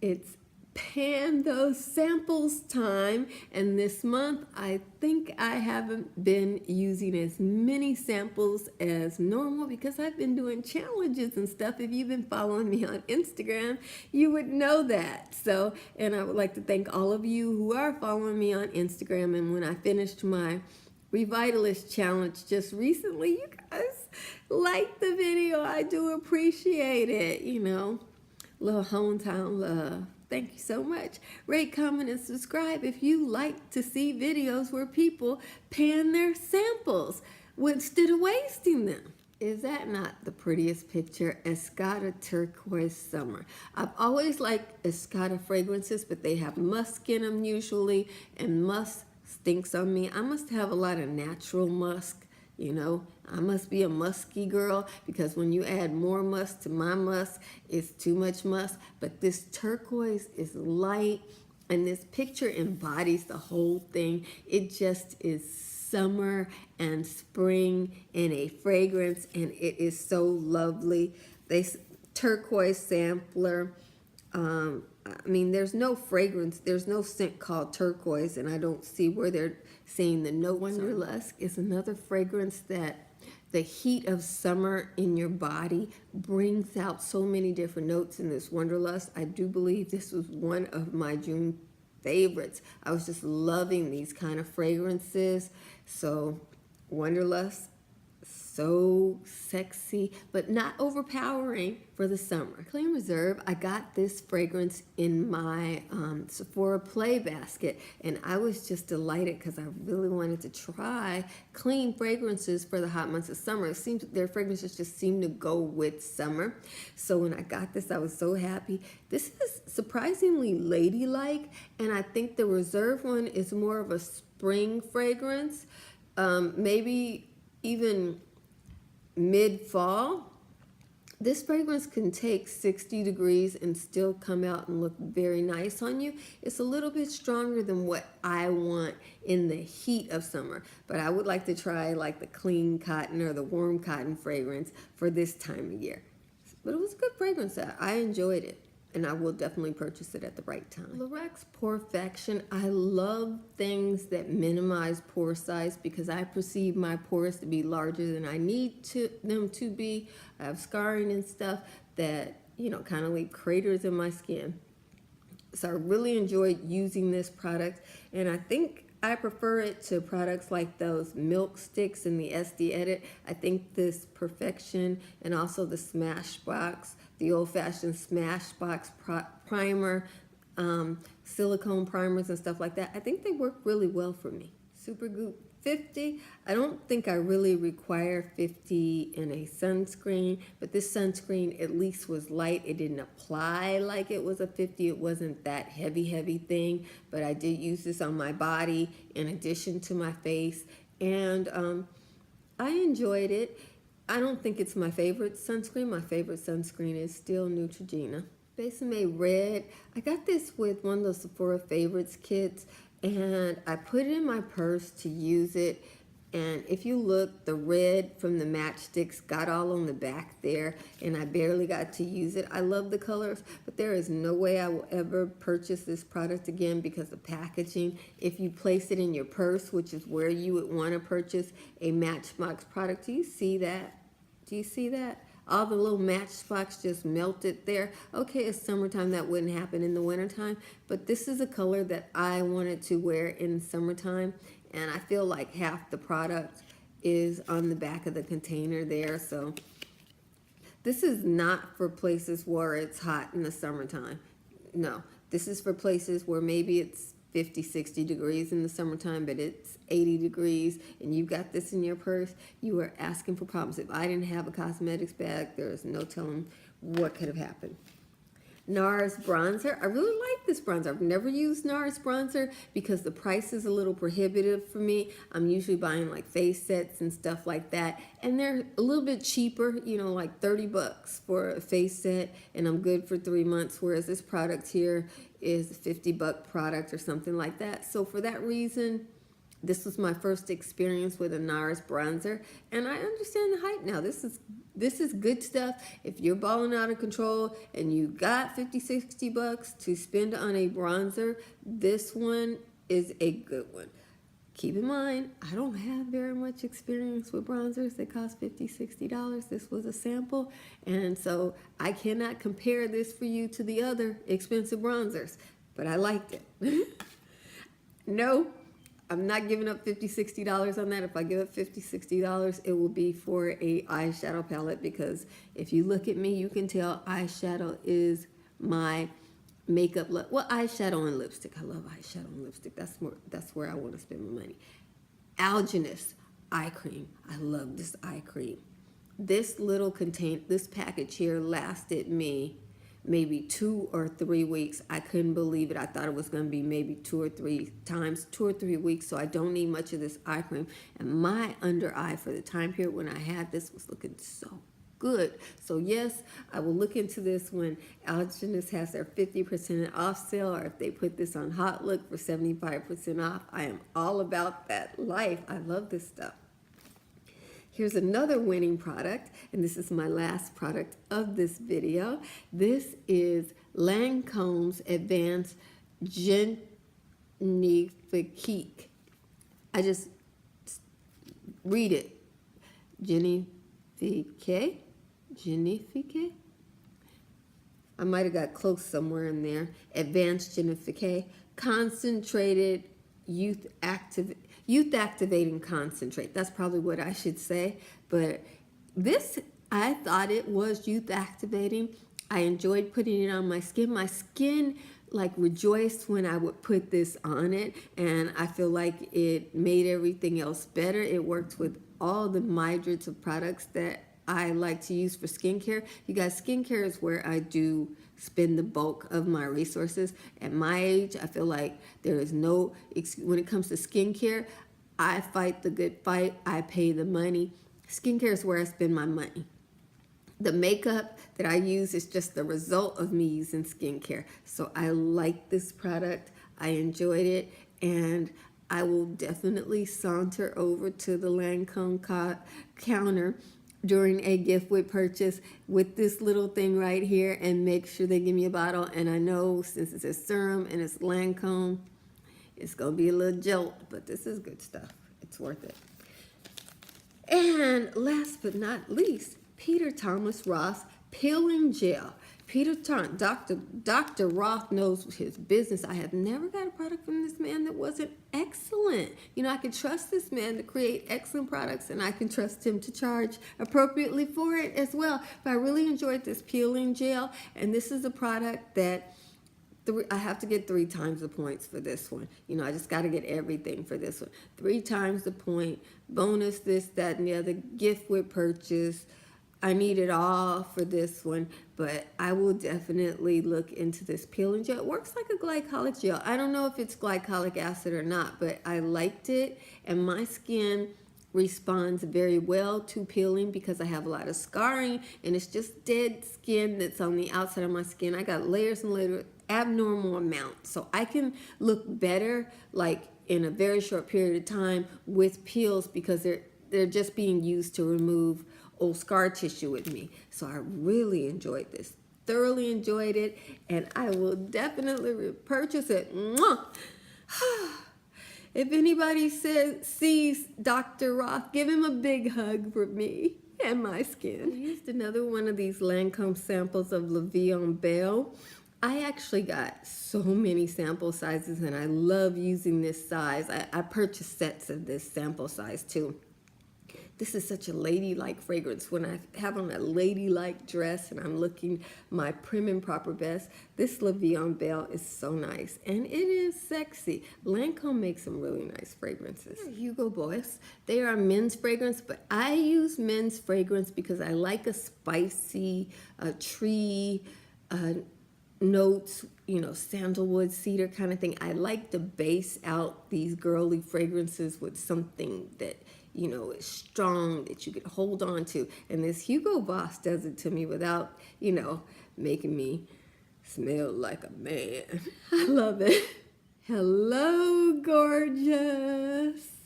It's pan those samples time, and this month I think I haven't been using as many samples as normal because I've been doing challenges and stuff. If you've been following me on Instagram, you would know that. So, and I would like to thank all of you who are following me on Instagram. And when I finished my Revitalist challenge just recently, you guys liked the video. I do appreciate it, little hometown love. Thank you so much. Rate, comment, and subscribe if you like to see videos where people pan their samples instead of wasting them. Is that not the prettiest picture? Escada Turquoise Summer. I've always liked Escada fragrances, but they have musk in them usually, and musk stinks on me. I must have a lot of natural musk. I must be a musky girl because when you add more musk to my musk, it's too much musk. But this turquoise is light, and this picture embodies the whole thing. It just is summer and spring in a fragrance, and it is so lovely. Turquoise sampler. There's no fragrance, there's no scent called turquoise, and I don't see where they're saying the note. Wanderlust is another fragrance that the heat of summer in your body brings out so many different notes in this Wanderlust. I do believe this was one of my June favorites. I was just loving these kind of fragrances. So Wanderlust, so sexy, but not overpowering for the summer. Clean Reserve, I got this fragrance in my Sephora Play basket, and I was just delighted because I really wanted to try clean fragrances for the hot months of summer. It seems their fragrances just seem to go with summer. So when I got this, I was so happy. This is surprisingly ladylike, and I think the Reserve one is more of a spring fragrance, maybe even mid-fall. This fragrance can take 60 degrees and still come out and look very nice on you. It's a little bit stronger than what I want in the heat of summer, but I would like to try like the clean cotton or the warm cotton fragrance for this time of year. But it was a good fragrance. I enjoyed it, and I will definitely purchase it at the right time. Lorex Porefection. I love things that minimize pore size because I perceive my pores to be larger than I need them to be. I have scarring and stuff that, kind of leave craters in my skin. So I really enjoyed using this product, and I think I prefer it to products like those Milk Sticks and the SD Edit. I think this Perfection and also the Smashbox, the old-fashioned Smashbox primer, silicone primers and stuff like that, I think they work really well for me. Supergroup 50, I don't think I really require 50 in a sunscreen, but this sunscreen at least was light. It didn't apply like it was a 50. It wasn't that heavy thing, but I did use this on my body in addition to my face, and I enjoyed it. I don't think it's my favorite sunscreen. My favorite sunscreen is still Neutrogena. Besame Red, I got this with one of the Sephora Favorites kits, and I put it in my purse to use it. And if you look, the red from the matchsticks got all on the back there, and I barely got to use it. I love the colors, but there is no way I will ever purchase this product again because of packaging. If you place it in your purse, which is where you would want to purchase a Matchbox product, do you see that? Do you see that? All the little Matchbox just melted there. Okay, it's summertime, that wouldn't happen in the wintertime, but this is a color that I wanted to wear in summertime, and I feel like half the product is on the back of the container there. So this is not for places where it's hot in the summertime. No, this is for places where maybe it's 50, 60 degrees in the summertime, but it's 80 degrees, and you've got this in your purse, you are asking for problems. If I didn't have a cosmetics bag, there's no telling what could have happened. NARS bronzer. I really like this bronzer. I've never used NARS bronzer because the price is a little prohibitive for me. I'm usually buying like face sets and stuff like that, and they're a little bit cheaper, like 30 bucks for a face set, and I'm good for 3 months, whereas this product here is a $50 product or something like that. So for that reason, This was my first experience with a NARS bronzer, and I understand the hype now. This is good stuff. If you're balling out of control and you got 50, 60 bucks to spend on a bronzer, this one is a good one. Keep in mind, I don't have very much experience with bronzers that cost $50, $60. This was a sample, and so I cannot compare this for you to the other expensive bronzers, but I liked it. No, I'm not giving up $50, $60 on that. If I give up $50, $60, it will be for a eyeshadow palette, because if you look at me, you can tell eyeshadow is my makeup look. Well, eyeshadow and lipstick. I love eyeshadow and lipstick. That's where I want to spend my money. Algenist eye cream. I love this eye cream. This this package here lasted me maybe 2 or 3 weeks. I couldn't believe it. I thought it was going to be maybe 2 or 3 weeks. So I don't need much of this eye cream. And my under eye for the time period when I had this was looking so good. So yes, I will look into this when Algenist has their 50% off sale, or if they put this on Hot Look for 75% off. I am all about that life. I love this stuff. Here's another winning product, and this is my last product of this video. This is Lancome's Advanced Genifique. I just read it. Genifique. I might have got close somewhere in there. Advanced Genifique. Concentrated youth activating concentrate. That's probably what I should say. But this, I thought it was youth activating. I enjoyed putting it on my skin. My skin like rejoiced when I would put this on it, and I feel like it made everything else better. It worked with all the myriads of products that I like to use for skincare. You guys, skincare is where I do spend the bulk of my resources. At my age, I feel like there is no, when it comes to skincare, I fight the good fight. I pay the money. Skincare is where I spend my money. The makeup that I use is just the result of me using skincare. So I like this product. I enjoyed it, and I will definitely saunter over to the Lancome counter during a gift with purchase with this little thing right here and make sure they give me a bottle. And I know since it's a serum and it's Lancome, it's gonna be a little jolt, but this is good stuff. It's worth it. And last but not least, Peter Thomas Roth Peeling Gel. Dr. Roth knows his business. I have never got a product from this man that wasn't excellent. You know, I can trust this man to create excellent products, and I can trust him to charge appropriately for it as well. But I really enjoyed this peeling gel, and this is a product that I have to get 3 times the points for this one. You know, I just got to get everything for this one. 3 times the point, bonus this, that, and the other, gift with purchase. I need it all for this one, but I will definitely look into this peeling gel. It works like a glycolic gel. I don't know if it's glycolic acid or not, but I liked it, and my skin responds very well to peeling because I have a lot of scarring, and it's just dead skin that's on the outside of my skin. I got layers and layers, abnormal amount, so I can look better like in a very short period of time with peels because they're just being used to remove old scar tissue with me. So I really enjoyed this, thoroughly enjoyed it, and I will definitely repurchase it. Mwah! If anybody sees Dr. Roth, give him a big hug for me and my skin. I used another one of these Lancome samples of La Vie en Belle. I actually got so many sample sizes, and I love using this size. I purchased sets of this sample size too. This is such a ladylike fragrance. When I have on a ladylike dress and I'm looking my prim and proper best, this La Vie en Belle is so nice, and it is sexy. Lancome makes some really nice fragrances. Hugo Boss, they are men's fragrance, but I use men's fragrance because I like a spicy tree notes, you know, sandalwood, cedar kind of thing. I like to base out these girly fragrances with something that, you know, is strong, that you could hold on to. And this Hugo Boss does it to me without, you know, making me smell like a man. I love it. Hello, gorgeous.